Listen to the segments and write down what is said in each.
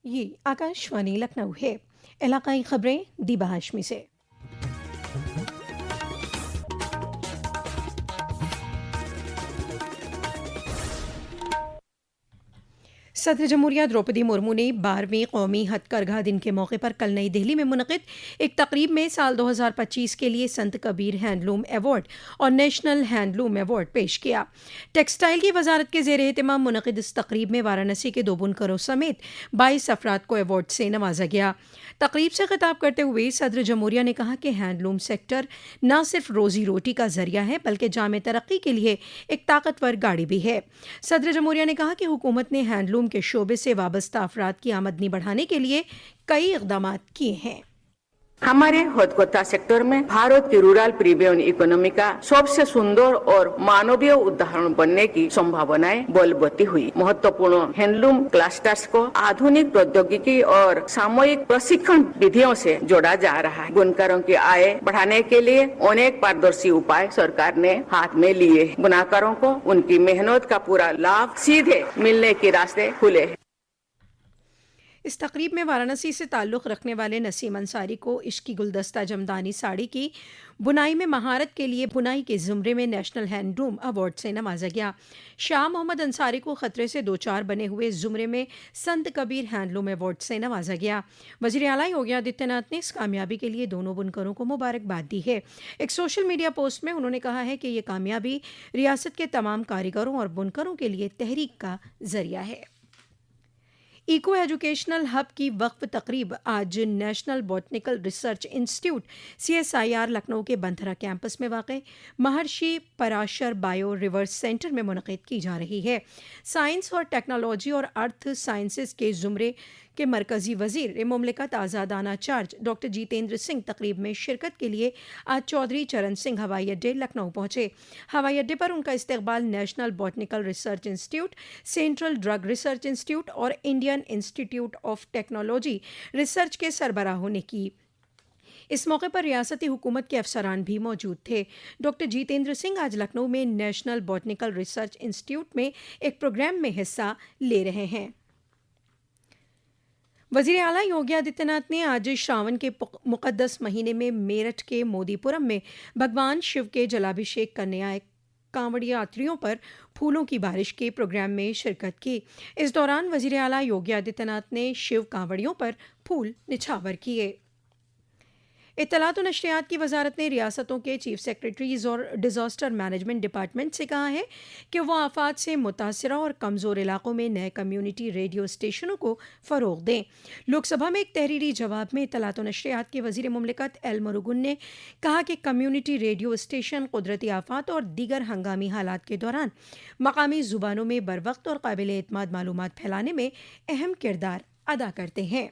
ये आकाशवाणी लखनऊ है। इलाकाई खबरें दीबा हाशमी से। सदर जमहूरिया द्रौपदी मुर्मू ने 12वें कौमी हथकरघा दिन के मौके पर कल नई दिल्ली में मुनक़िद एक तकरीब में साल 2025 के लिए संत कबीर हैंडलूम अवार्ड और नेशनल हैंडलूम अवार्ड पेश किया। टेक्सटाइल की वजारत के ज़ेर एहतमाम मुनक़िद इस तकरीब में वाराणसी के 2 बुनकरों समेत 22 अफराद को अवार्ड से नवाजा गया। तकरीब से खिताब करते हुए सदर जमहूरिया ने कहा कि हैंडलूम सेक्टर न सिर्फ रोज़ी रोटी का जरिया है बल्कि जामे तरक्की के लिए एक ताकतवर गाड़ी भी है। सदर जमहूरिया ने कहा कि हुकूमत ने हैंडलूम के शोबे से वाबस्ता अफराद की आमदनी बढ़ाने के लिए कई इक़दाम किए हैं। हमारे हथकरघा सेक्टर में भारत की रूरल प्रीमियम इकोनॉमी का सबसे सुंदर और मानवीय उदाहरण बनने की संभावनाएं बलवती हुई। महत्वपूर्ण हैंडलूम क्लस्टर्स को आधुनिक प्रौद्योगिकी और सामूहिक प्रशिक्षण विधियों से जोड़ा जा रहा है। बुनकरों की आय बढ़ाने के लिए अनेक पारदर्शी उपाय सरकार ने हाथ में लिए हैं। बुनकरों को उनकी मेहनत का पूरा लाभ सीधे मिलने के रास्ते खुले हैं। इस तकरीब में वाराणसी से ताल्लुक़ रखने वाले नसीम अंसारी को इश्क की गुलदस्ता जमदानी साड़ी की बुनाई में महारत के लिए बुनाई के ज़ुमरे में नेशनल हैंडलूम अवार्ड से नवाजा गया। शाह मोहम्मद अंसारी को ख़तरे से दो चार बने हुए ज़ुमरे में संत कबीर हैंडलूम अवार्ड से नवाजा गया। वज़ीर आला योगी आदित्यनाथ ने इस कामयाबी के लिए दोनों बुनकरों को मुबारकबाद दी है। एक सोशल मीडिया पोस्ट में उन्होंने कहा है कि ये कामयाबी रियासत के तमाम कारीगरों और बुनकरों के लिए तहरीक का ज़रिया है। इको एजुकेशनल हब की वक्फ तकरीब आज national botanical research institute CSIR Lucknow के बंथरा कैंपस में वाक़ महर्षि पराशर बायो रिवर्स सेंटर में मुनक़िद की जा रही है। साइंस और टेक्नोलॉजी और अर्थ साइंसेज के ज़ुमरे के मरकज़ी वज़ीर मुमलिकत आज़ादाना चार्ज डॉक्टर जितेंद्र सिंह तकरीब में शिरकत के लिए आज चौधरी चरण सिंह हवाई अड्डे लखनऊ पहुंचे। हवाई अड्डे पर उनका इस्तकबाल national botanical research institute, central drug research institute और Indian institute of technology research के सरबराहों ने की। इस मौके पर रियासती हुकूमत के अफसरान भी मौजूद थे। डॉक्टर जितेंद्र सिंह आज लखनऊ में नेशनल बॉटनिकल रिसर्च इंस्टीट्यूट में एक प्रोग्राम में हिस्सा ले रहे हैं। वज़ीर आला योगी आदित्यनाथ ने आज श्रावण के मुक़द्दस महीने में मेरठ के मोदीपुरम में भगवान शिव के जलाभिषेक करने आए कांवड़ यात्रियों पर फूलों की बारिश के प्रोग्राम में शिरकत की। इस दौरान वज़ीर आला योगी आदित्यनाथ ने शिव कांवड़ियों पर फूल निछावर किए। इत्तलात और नशरियात की वजारत ने रियासतों के चीफ सेक्रेटरीज़ और डिज़ास्टर मैनेजमेंट डिपार्टमेंट से कहा है कि वह आफात से मुतासरा और कमज़ोर इलाकों में नए कम्युनिटी रेडियो स्टेशनों को फ़रोग़ दें। लोकसभा में एक तहरीरी जवाब में इत्तलात और नशरियात के वज़ीर मुमलिकत एल मुरुगन ने कहा कि कम्युनिटी रेडियो स्टेशन कुदरती आफात और दीगर हंगामी हालात के दौरान मकामी ज़ुबानों में बरवक्त और काबिल एतमाद मालूमात फैलाने में अहम किरदार अदा करते हैं।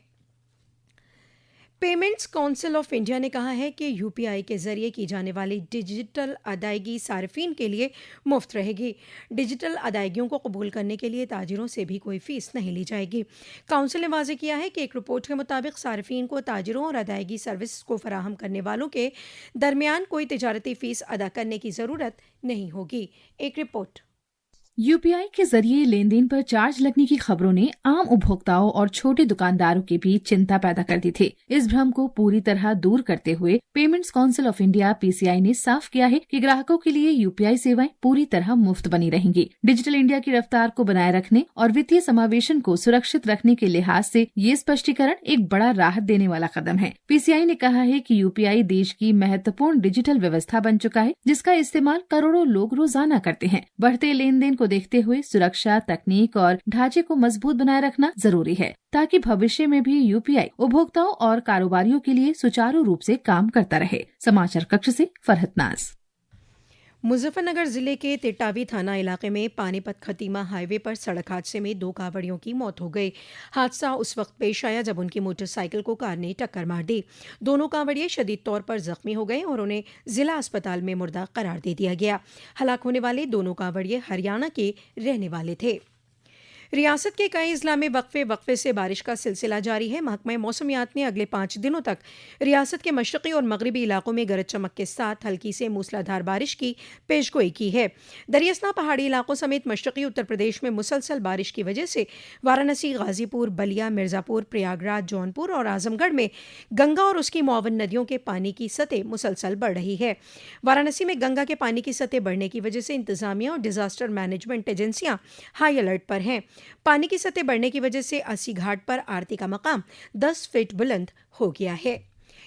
पेमेंट्स काउंसिल ऑफ इंडिया ने कहा है कि UPI के जरिए की जाने वाली डिजिटल अदायगी सार्फिन के लिए मुफ्त रहेगी। डिजिटल अदायगियों को कबूल करने के लिए ताजिरों से भी कोई फ़ीस नहीं ली जाएगी। काउंसिल ने वाज़ेह किया है कि एक रिपोर्ट के मुताबिक सार्फिन को ताजिरों और अदायगी सर्विस को फराहम करने वालों के दरमियान कोई तिजारती फ़ीस अदा करने की ज़रूरत नहीं होगी। एक रिपोर्ट। UPI के जरिए लेन देन पर चार्ज लगने की खबरों ने आम उपभोक्ताओं और छोटे दुकानदारों के बीच चिंता पैदा कर दी थी। इस भ्रम को पूरी तरह दूर करते हुए payments council of India PCI ने साफ किया है कि ग्राहकों के लिए UPI सेवाएं पूरी तरह मुफ्त बनी रहेंगी। डिजिटल इंडिया की रफ्तार को बनाए रखने और वित्तीय समावेशन को सुरक्षित रखने के लिहाज से ये स्पष्टीकरण एक बड़ा राहत देने वाला कदम है। PCI ने कहा है कि UPI देश की महत्वपूर्ण डिजिटल व्यवस्था बन चुका है, जिसका इस्तेमाल करोड़ों लोग रोजाना करते हैं। बढ़ते लेन देन को देखते हुए सुरक्षा तकनीक और ढांचे को मजबूत बनाए रखना जरूरी है, ताकि भविष्य में भी UPI उपभोक्ताओं और कारोबारियों के लिए सुचारू रूप से काम करता रहे। समाचार कक्ष से फरहत नाज। मुजफ्फरनगर जिले के तिटावी थाना इलाके में पानीपत खतीमा हाईवे पर सड़क हादसे में 2 कांवड़ियों की मौत हो गई। हादसा उस वक्त पेश आया जब उनकी मोटरसाइकिल को कार ने टक्कर मार दी। दोनों कांवड़िए शदीद तौर पर जख्मी हो गए और उन्हें जिला अस्पताल में मुर्दा करार दे दिया गया। हलाक होने वाले दोनों कांवड़िए हरियाणा के रहने वाले थे। रियासत के कई अजला में वक्फे से बारिश का सिलसिला जारी है। महकमा मौसमियात ने अगले 5 दिनों तक रियासत के मशरक़ी और मगरबी इलाकों में गरज चमक के साथ हल्की से मूसलाधार बारिश की पेशगोई की है। दरियासना पहाड़ी इलाकों समेत मशरक़ी उत्तर प्रदेश में मुसलसल बारिश की वजह से वाराणसी, गाजीपुर, बलिया, मिर्ज़ापुर, प्रयागराज, जौनपुर और आजमगढ़ में गंगा और उसकी मुआवन नदियों के पानी की सतह मुसलसल बढ़ रही है। वाराणसी में गंगा के पानी की सतह बढ़ने की वजह से इंतजामिया और डिजास्टर मैनेजमेंट एजेंसियां हाई अलर्ट पर हैं। पानी की सतह बढ़ने की वजह से अस्सी घाट पर आरती का मकाम 10 फीट बुलंद हो गया है।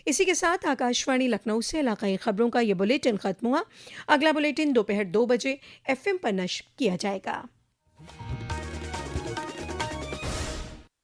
इसी के साथ आकाशवाणी लखनऊ से इलाकाई खबरों का ये बुलेटिन खत्म हुआ। अगला बुलेटिन दोपहर 2 बजे FM पर नश्र किया जाएगा।